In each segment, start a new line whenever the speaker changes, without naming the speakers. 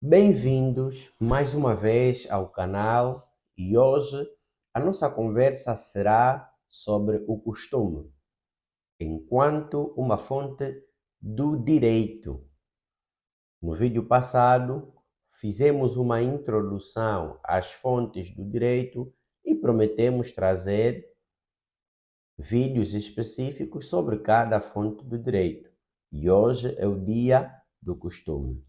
Bem-vindos mais uma vez ao canal e hoje a nossa conversa será sobre o costume, enquanto uma fonte do direito. No vídeo passado, fizemos uma introdução às fontes do direito e prometemos trazer vídeos específicos sobre cada fonte do direito. E hoje é o dia do costume.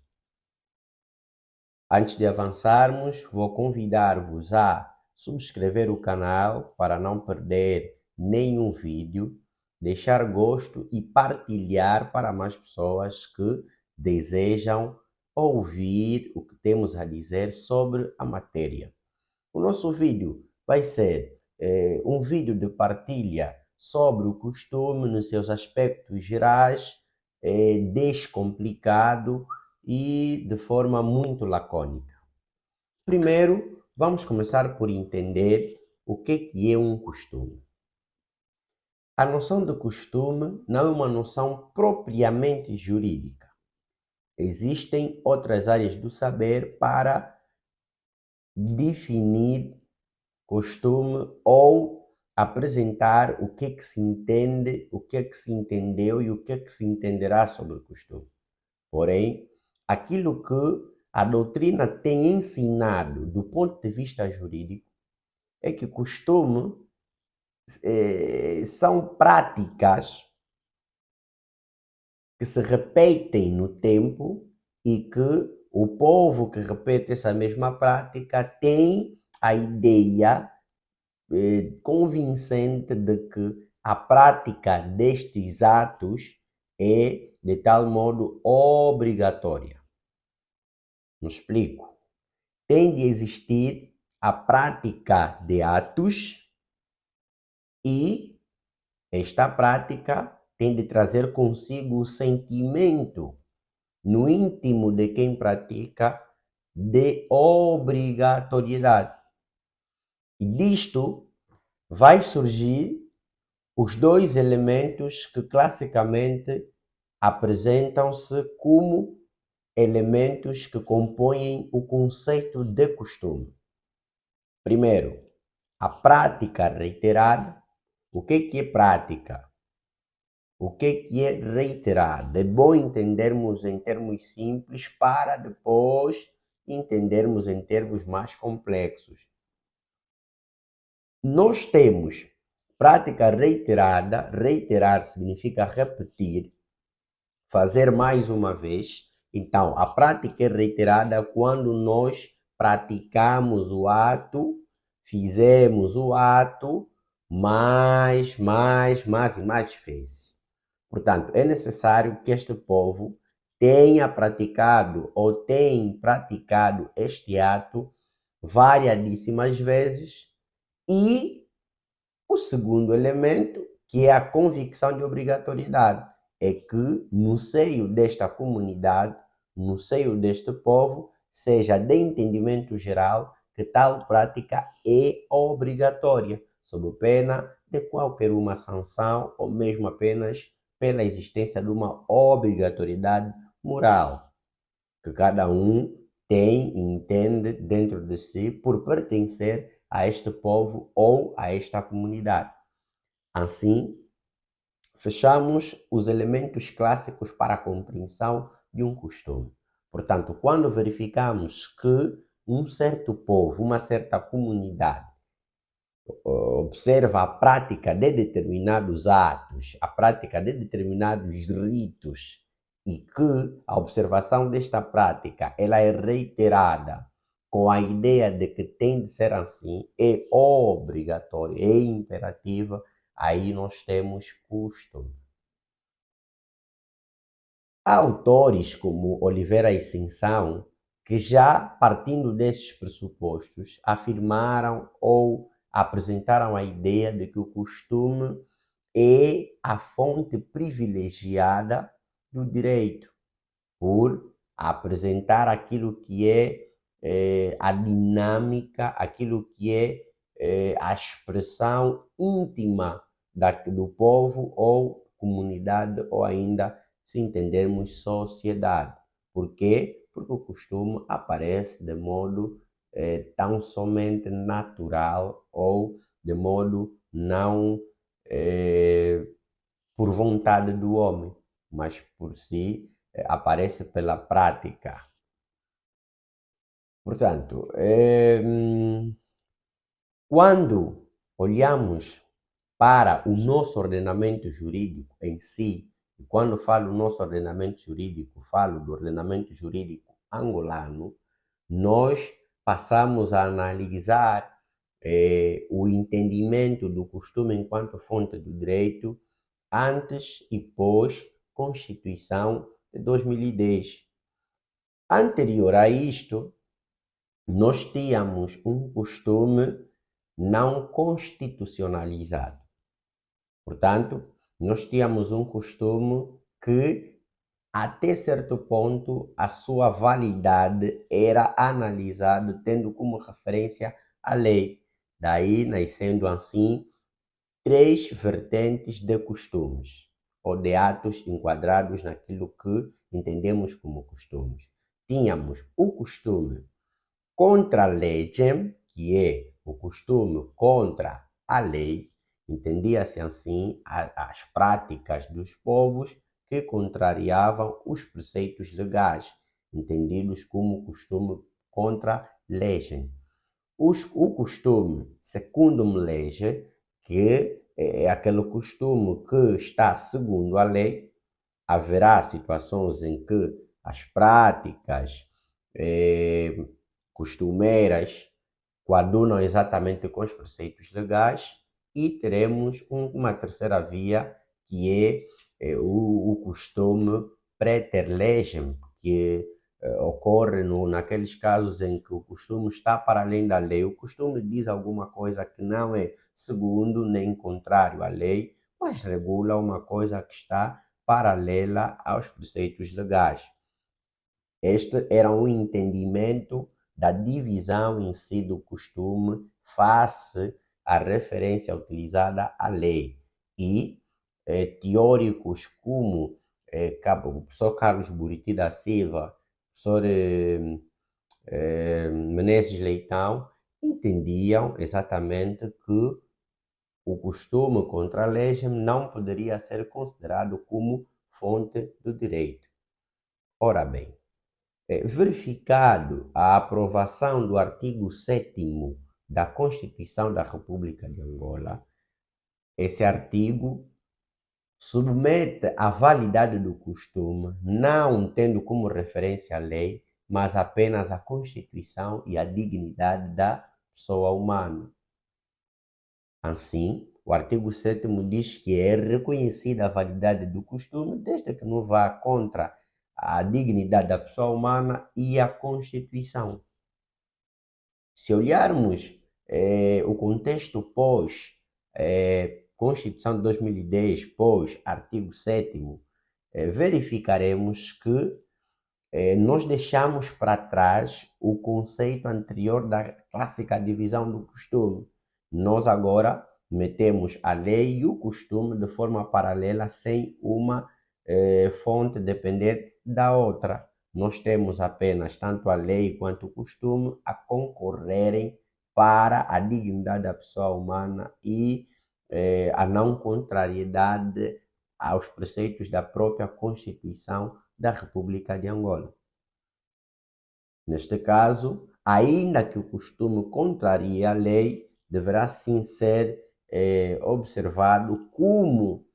Antes de avançarmos, vou convidar-vos a subscrever o canal para não perder nenhum vídeo, deixar gosto e partilhar para mais pessoas que desejam ouvir o que temos a dizer sobre a matéria. O nosso vídeo vai ser um vídeo de partilha sobre o costume nos seus aspectos gerais, descomplicado e de forma muito lacônica. Primeiro, vamos começar por entender o que é um costume. A noção de costume não é uma noção propriamente jurídica. Existem outras áreas do saber para definir costume ou apresentar o que se entende, o que se entendeu e o que se entenderá sobre o costume. Porém, aquilo que a doutrina tem ensinado do ponto de vista jurídico é que costume são práticas que se repetem no tempo e que o povo que repete essa mesma prática tem a ideia convincente de que a prática destes atos é de tal modo obrigatória. Me explico. Tem de existir a prática de atos e esta prática tem de trazer consigo o sentimento no íntimo de quem pratica de obrigatoriedade. E disto vai surgir os dois elementos que classicamente apresentam-se como elementos que compõem o conceito de costume. Primeiro, a prática reiterada. O que é prática? O que é reiterada? É bom entendermos em termos simples para depois entendermos em termos mais complexos. Nós temos prática reiterada. Reiterar significa repetir, fazer mais uma vez. Então, a prática é reiterada quando nós praticamos o ato, fizemos o ato mais e mais vezes. Portanto, é necessário que este povo tenha praticado ou tenha praticado este ato variadíssimas vezes. E o segundo elemento, que é a convicção de obrigatoriedade, é que no seio desta comunidade, no seio deste povo, seja de entendimento geral que tal prática é obrigatória, sob pena de qualquer uma sanção ou mesmo apenas pela existência de uma obrigatoriedade moral, que cada um tem e entende dentro de si por pertencer a este povo ou a esta comunidade. Assim, fechamos os elementos clássicos para a compreensão de um costume. Portanto, quando verificamos que um certo povo, uma certa comunidade, observa a prática de determinados atos, a prática de determinados ritos, e que a observação desta prática ela é reiterada com a ideia de que tem de ser assim, é obrigatória, é imperativa, aí nós temos costume. Há autores como Oliveira e Ascensão que já partindo desses pressupostos afirmaram ou apresentaram a ideia de que o costume é a fonte privilegiada do direito, por apresentar aquilo que é a dinâmica, aquilo que é a expressão íntima do povo ou comunidade ou ainda, se entendermos, sociedade. Por quê? Porque o costume aparece de modo tão somente natural ou de modo não por vontade do homem, mas por si aparece pela prática. Portanto, quando olhamos para o nosso ordenamento jurídico em si, e quando falo nosso ordenamento jurídico, falo do ordenamento jurídico angolano, nós passamos a analisar o entendimento do costume enquanto fonte do direito antes e pós Constituição de 2010. Anterior a isto, nós tínhamos um costume não constitucionalizado. Portanto, nós tínhamos um costume que, até certo ponto, a sua validade era analisado tendo como referência a lei. Daí, nascendo assim, três vertentes de costumes, ou de atos enquadrados naquilo que entendemos como costumes. Tínhamos o costume contra legem, que é o costume contra a lei, entendia-se assim as práticas dos povos que contrariavam os preceitos legais, entendidos como costume contra legem. O costume secundum lege, que é aquele costume que está segundo a lei, haverá situações em que as práticas costumeiras coadunam exatamente com os preceitos legais e teremos uma terceira via que é o costume praeter legem, que ocorre naqueles casos em que o costume está para além da lei. O costume diz alguma coisa que não é segundo nem contrário à lei, mas regula uma coisa que está paralela aos preceitos legais. Este era um entendimento da divisão em si do costume face à referência utilizada à lei. E teóricos como o professor Carlos Buriti da Silva, o professor Menezes Leitão, entendiam exatamente que o costume contra a lei não poderia ser considerado como fonte do direito. Ora bem, verificado a aprovação do artigo 7º da Constituição da República de Angola, esse artigo submete a validade do costume, não tendo como referência a lei, mas apenas a Constituição e a dignidade da pessoa humana. Assim, o artigo 7º diz que é reconhecida a validade do costume desde que não vá contra a dignidade da pessoa humana e a Constituição. Se olharmos o contexto pós Constituição de 2010, pós artigo 7º, verificaremos que nós deixamos para trás o conceito anterior da clássica divisão do costume. Nós agora metemos a lei e o costume de forma paralela, sem uma fonte depender da outra. Nós temos apenas tanto a lei quanto o costume a concorrerem para a dignidade da pessoa humana e a não contrariedade aos preceitos da própria Constituição da República de Angola. Neste caso, ainda que o costume contrarie a lei, deverá sim ser observado como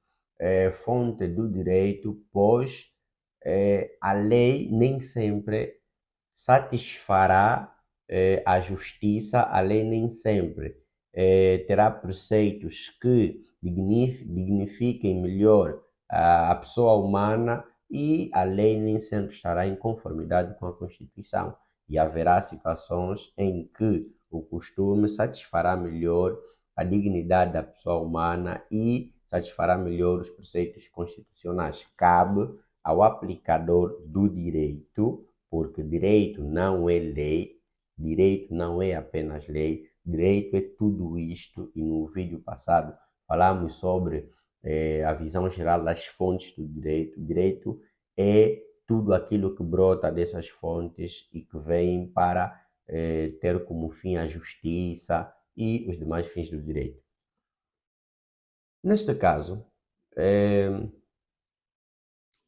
fonte do direito, pois a lei nem sempre satisfará a justiça, a lei nem sempre terá preceitos que dignifiquem melhor a pessoa humana e a lei nem sempre estará em conformidade com a Constituição. E haverá situações em que o costume satisfará melhor a dignidade da pessoa humana e satisfará melhor os preceitos constitucionais. Cabe ao aplicador do direito, porque direito não é lei, direito não é apenas lei, direito é tudo isto, e no vídeo passado falamos sobre a visão geral das fontes do direito. Direito é tudo aquilo que brota dessas fontes e que vem para ter como fim a justiça e os demais fins do direito. Neste caso,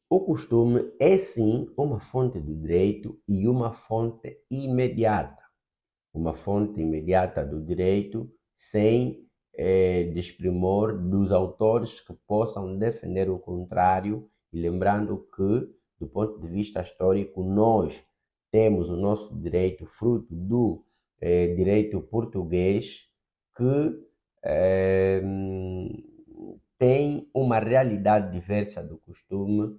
o costume é sim uma fonte do direito e uma fonte imediata. Uma fonte imediata do direito sem desprimor dos autores que possam defender o contrário, e lembrando que, do ponto de vista histórico, nós temos o nosso direito fruto do direito português que eh, tem uma realidade diversa do costume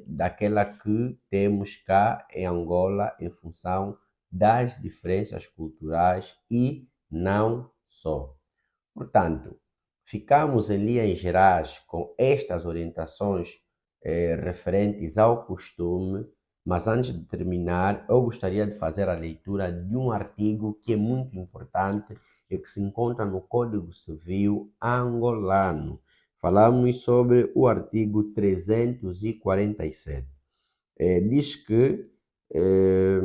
daquela que temos cá em Angola em função das diferenças culturais e não só. Portanto, ficamos em linhas gerais com estas orientações referentes ao costume, mas antes de terminar, eu gostaria de fazer a leitura de um artigo que é muito importante e que se encontra no Código Civil angolano. Falamos sobre o artigo 347. Diz que, eh,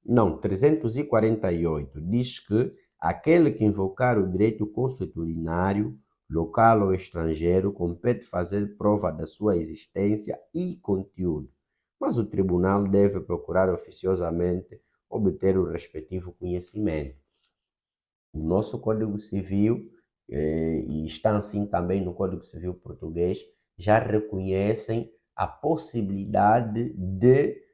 não, 348, diz que aquele que invocar o direito consuetudinário, local ou estrangeiro, compete fazer prova da sua existência e conteúdo, mas o tribunal deve procurar oficiosamente obter o respectivo conhecimento. O nosso Código Civil, e está assim também no Código Civil português, já reconhecem a possibilidade de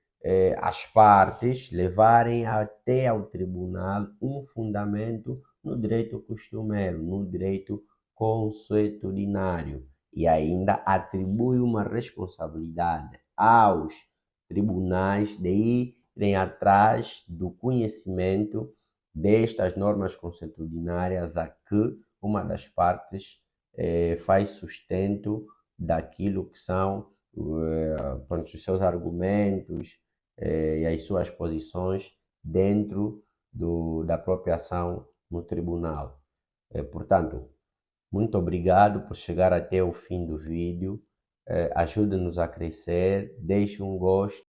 as partes levarem até ao tribunal um fundamento no direito costumeiro, no direito consuetudinário, e ainda atribui uma responsabilidade aos tribunais de irem atrás do conhecimento destas normas consuetudinárias a que uma das partes faz sustento daquilo que são os seus argumentos e as suas posições dentro da própria ação no tribunal. Portanto, muito obrigado por chegar até o fim do vídeo. Ajude-nos a crescer, deixe um gosto